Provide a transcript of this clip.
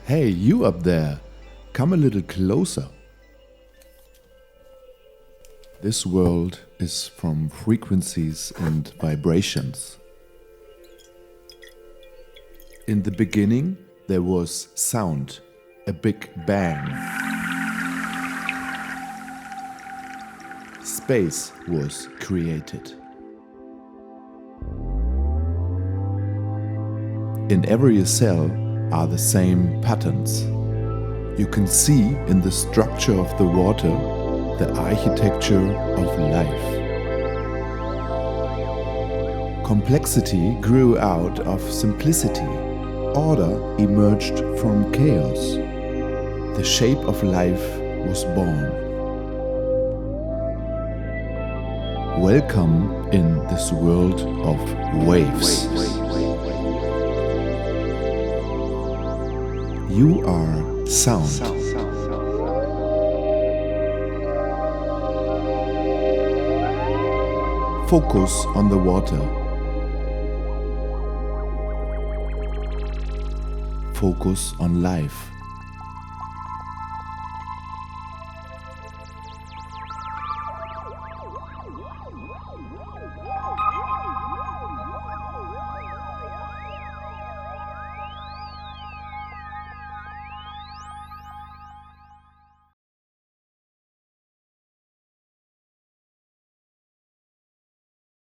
Hey, you up there, come a little closer. This world is from frequencies and vibrations. In the beginning, there was sound, a big bang. Space was created. In every cell are the same patterns. You can see in the structure of the water the architecture of life. Complexity grew out of simplicity. Order emerged from chaos. The shape of life was born. Welcome in this world of waves. You are sound. Focus on the water. Focus on life.